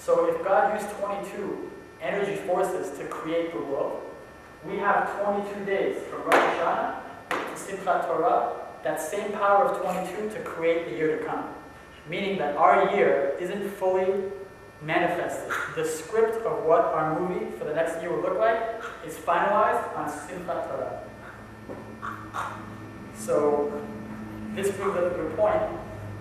So if God used 22 energy forces to create the world, we have 22 days from Rosh Hashana to Simchat Torah, that same power of 22 to create the year to come. Meaning that our year isn't fully manifested. The script of what our movie for the next year will look like is finalized on Simchat Torah. So this brings up a good point.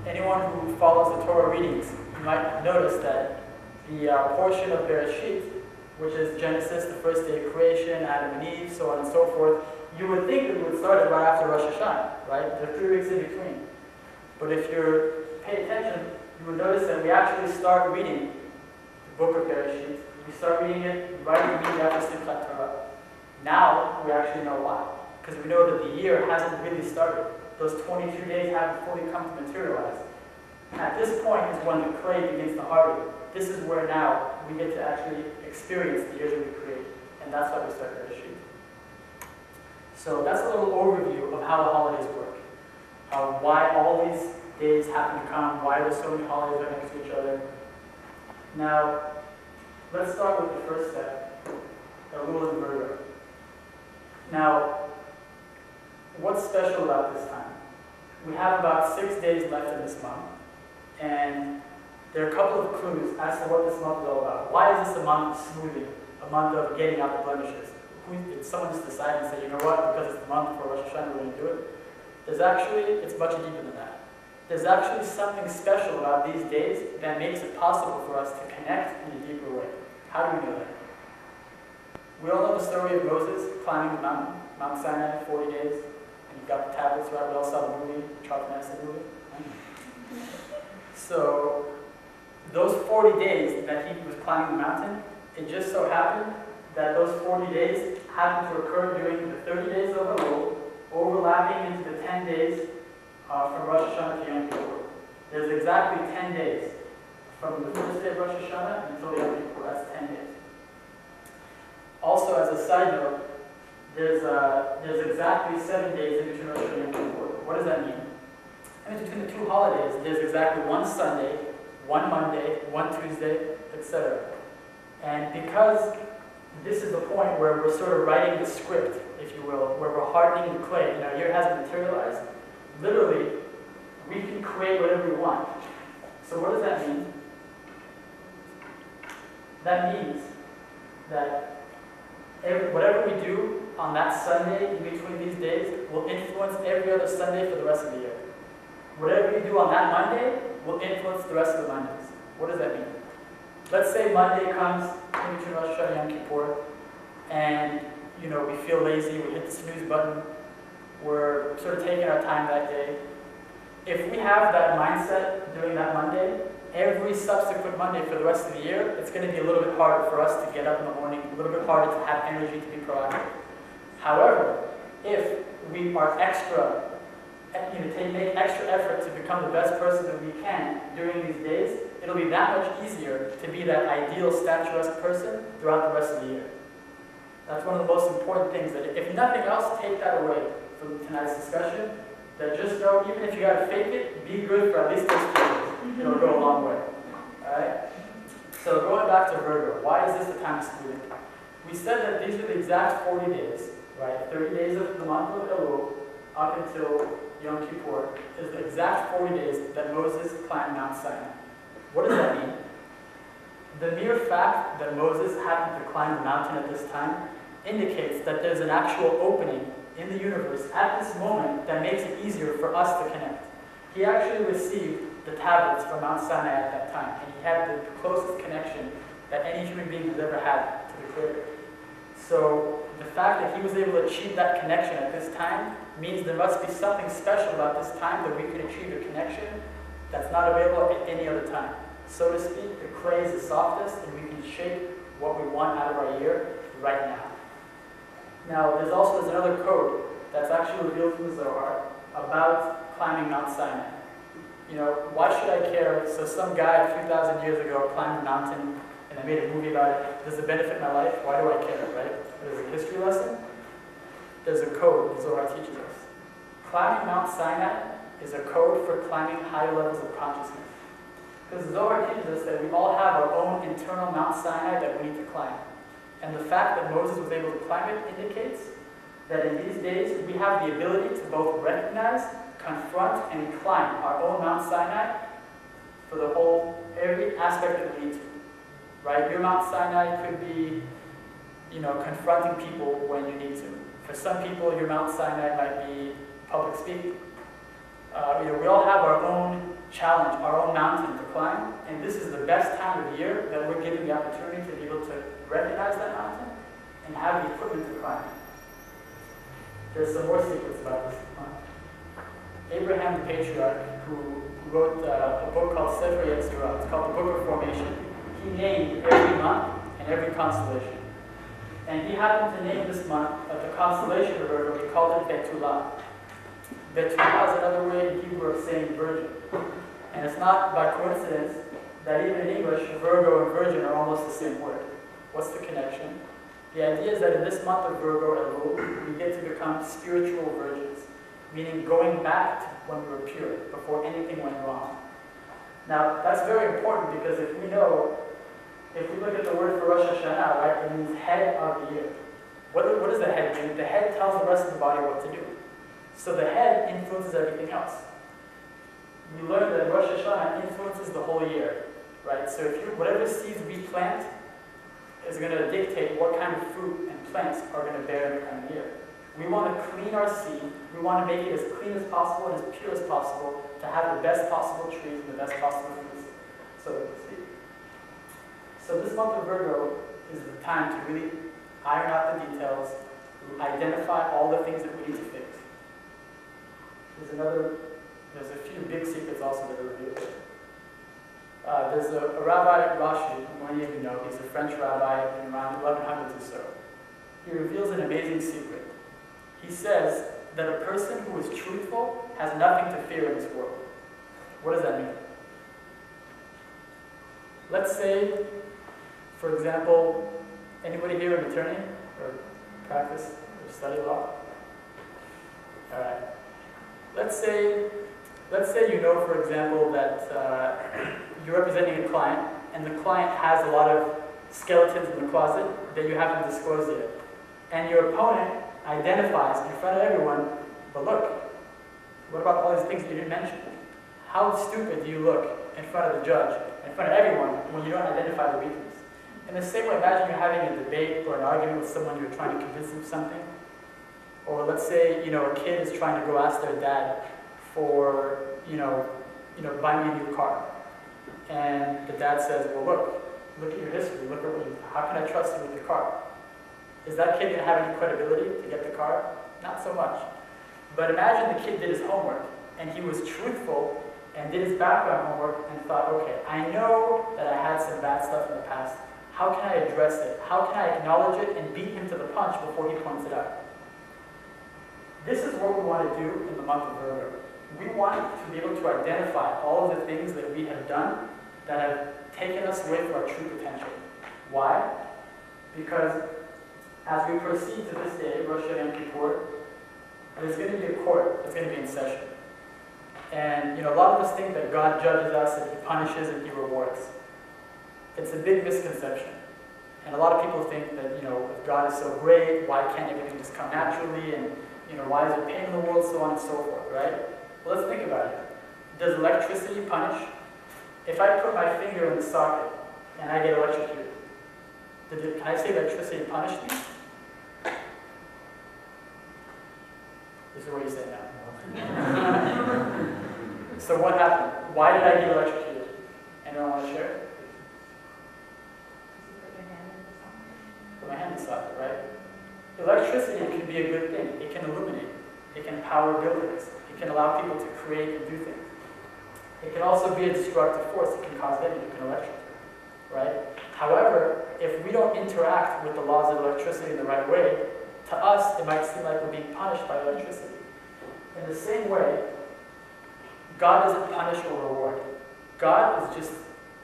Anyone who follows the Torah readings, you might notice that the portion of Bereshit, which is Genesis, the first day of creation, Adam and Eve, so on and so forth, you would think that we would start it right after Rosh Hashana, right? There are 3 weeks in between. But if you pay attention, you would notice that we actually start reading the book of Bereshit. We start reading it right immediately after Simchat Torah. Now we actually know why. Because we know that the year hasn't really started. Those 22 days haven't fully come to materialize. At this point is when the clay begins to harden. This is where now we get to actually experience the year that we create. And that's why we start Bereshit. So that's a little overview of how the holidays work. Why all these days happen to come, why there's so many holidays right next to each other. Now, let's start with the first step, Elul and Virgo. Now, what's special about this time? We have about 6 days left in this month, and there are a couple of clues as to what this month is all about. Why is this a month of smoothing, a month of getting out the blemishes? Did someone just decide and say, you know what, because it's the month before Rosh Hashana, we're going to do it? It's much deeper than that. There's actually something special about these days that makes it possible for us to connect in a deeper way. How do we know that? We all know the story of Moses climbing the mountain, Mount Sinai, 40 days, and you've got the tablets, right? We all saw the movie, Charles Manson movie. So, those 40 days that he was climbing the mountain, it just so happened that those 40 days happened to occur during the 30 days of Elul, overlapping into the 10 days from Rosh Hashana to Yom Kippur. There's exactly 10 days from the first day of Rosh Hashana until Yom Kippur. That's 10 days. Also, as a side note, there's exactly 7 days in between Rosh Hashana and Yom Kippur. What does that mean? In between the 2 holidays, there's exactly 1 Sunday, 1 Monday, 1 Tuesday, etc. And because this is the point where we're sort of writing the script, if you will, where we're hardening the clay, our year hasn't materialized, literally, we can create whatever we want. So what does that mean? That means that whatever we do on that Sunday in between these days will influence every other Sunday for the rest of the year. Whatever you do on that Monday will influence the rest of the Mondays. What does that mean? Let's say Monday comes in between Rosh Hashana and Yom Kippur, and we feel lazy, we hit the snooze button, we're sort of taking our time that day. If we have that mindset during that Monday, every subsequent Monday for the rest of the year, it's going to be a little bit harder for us to get up in the morning, a little bit harder to have energy to be proactive. However, if we are make extra effort to become the best person that we can during these days, it'll be that much easier to be that ideal statuesque person throughout the rest of the year. That's one of the most important things, that if nothing else, take that away from tonight's discussion, that just know, even if you gotta fake it, be good for at least those 2 days. It'll go a long way. Alright? So going back to Virgo, why is this the time of smoothing? We said that these are the exact 40 days, right? 30 days of the month of Elul up until Yom Kippur is the exact 40 days that Moses climbed Mount Sinai. What does that mean? The mere fact that Moses happened to climb the mountain at this time indicates that there's an actual opening in the universe at this moment that makes it easier for us to connect. He actually received the tablets from Mount Sinai at that time, and he had the closest connection that any human being has ever had to the Creator. So the fact that he was able to achieve that connection at this time means there must be something special about this time that we can achieve a connection that's not available at any other time. So to speak, the clay is the softest, and we can shape what we want out of our year right now. Now, there's another code that's actually revealed from the Zohar about climbing Mount Sinai. Why should I care? So some guy a few thousand years ago climbed the mountain, and I made a movie about it. Does it benefit my life? Why do I care, right? There's a history lesson. There's a code the Zohar teaches us. Climbing Mount Sinai is a code for climbing higher levels of consciousness. Because the Zohar teaches us that we all have our own internal Mount Sinai that we need to climb. And the fact that Moses was able to climb it indicates that in these days we have the ability to both recognize, confront, and climb our own Mount Sinai for the whole, every aspect that we need to. Right? Your Mount Sinai could be, confronting people when you need to. For some people, your Mount Sinai might be public speaking. We all have our own challenge, our own mountain to climb, and this is the best time of the year that we're given the opportunity to be able to recognize that mountain and have the equipment to climb. There's some more secrets about this month. Abraham the patriarch, who wrote a book called Sefer Yetzirah, it's called the Book of Formation. He named every month and every constellation. And he happened to name this month the constellation of Virgo. He called it Betula. Betula is another way in Hebrew of saying virgin. And it's not by coincidence that even in English, Virgo and virgin are almost the same word. What's the connection? The idea is that in this month of Virgo, Elul, we get to become spiritual virgins, meaning going back to when we were pure, before anything went wrong. Now, that's very important because if we look at the word for Rosh Hashana, right, it means head of the year. What does the head do? The head tells the rest of the body what to do. So the head influences everything else. We learned that Rosh Hashana influences the whole year, right? So whatever seeds we plant is going to dictate what kind of fruit and plants are going to bear in the coming year. We want to clean our seed. We want to make it as clean as possible and as pure as possible to have the best possible trees and the best possible fruits. So this month of Virgo is the time to really iron out the details, to identify all the things that we need to fix. There's a few big secrets also that are revealed. There's a rabbi, Rashi, who many of you know. He's a French rabbi in around 1100s or so. He reveals an amazing secret. He says that a person who is truthful has nothing to fear in this world. What does that mean? Let's say, for example, anybody here an attorney or practice or study law? All right. Let's say you know, for example, that you're representing a client, and the client has a lot of skeletons in the closet that you haven't disclosed yet. And your opponent identifies in front of everyone, but look, what about all these things that you didn't mention? How stupid do you look in front of the judge, in front of everyone, when you don't identify the weakness? In the same way, imagine you're having a debate or an argument with someone you're trying to convince of something. Or let's say, a kid is trying to go ask their dad for, buy me a new car. And the dad says, well, look at your history, how can I trust you with the car? Is that kid going to have any credibility to get the car? Not so much. But imagine the kid did his homework, and he was truthful, and did his background homework, and thought, okay, I know that I had some bad stuff in the past. How can I address it? How can I acknowledge it and beat him to the punch before he points it out? This is what we want to do in the month of Virgo. We want to be able to identify all of the things that we have done that have taken us away from our true potential. Why? Because as we proceed to this day, Rosh Hashana, there's going to be a court that's going to be in session. And a lot of us think that God judges us and He punishes and He rewards. It's a big misconception. And a lot of people think that, if God is so great, why can't everything just come naturally? And, why is there pain in the world, so on and so forth, right? Well, let's think about it. Does electricity punish? If I put my finger in the socket and I get electrocuted, can I say electricity punished me? This is what you say now. So what happened? Why did I get electrocuted? Anyone want to share? Put my hand in the socket, right? Electricity can be a good thing. It can illuminate. It can power buildings. It can allow people to create and do things. It can also be a destructive force. It can cause damage. It can electrocute, right? However, if we don't interact with the laws of electricity in the right way, to us, it might seem like we're being punished by electricity. In the same way, God doesn't punish or reward. God is just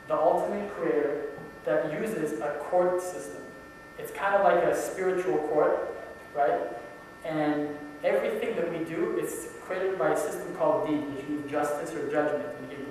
the ultimate creator that uses a court system. It's kind of like a spiritual court, right? And everything that we do is created by a system called deed, which means justice or judgment in Hebrew.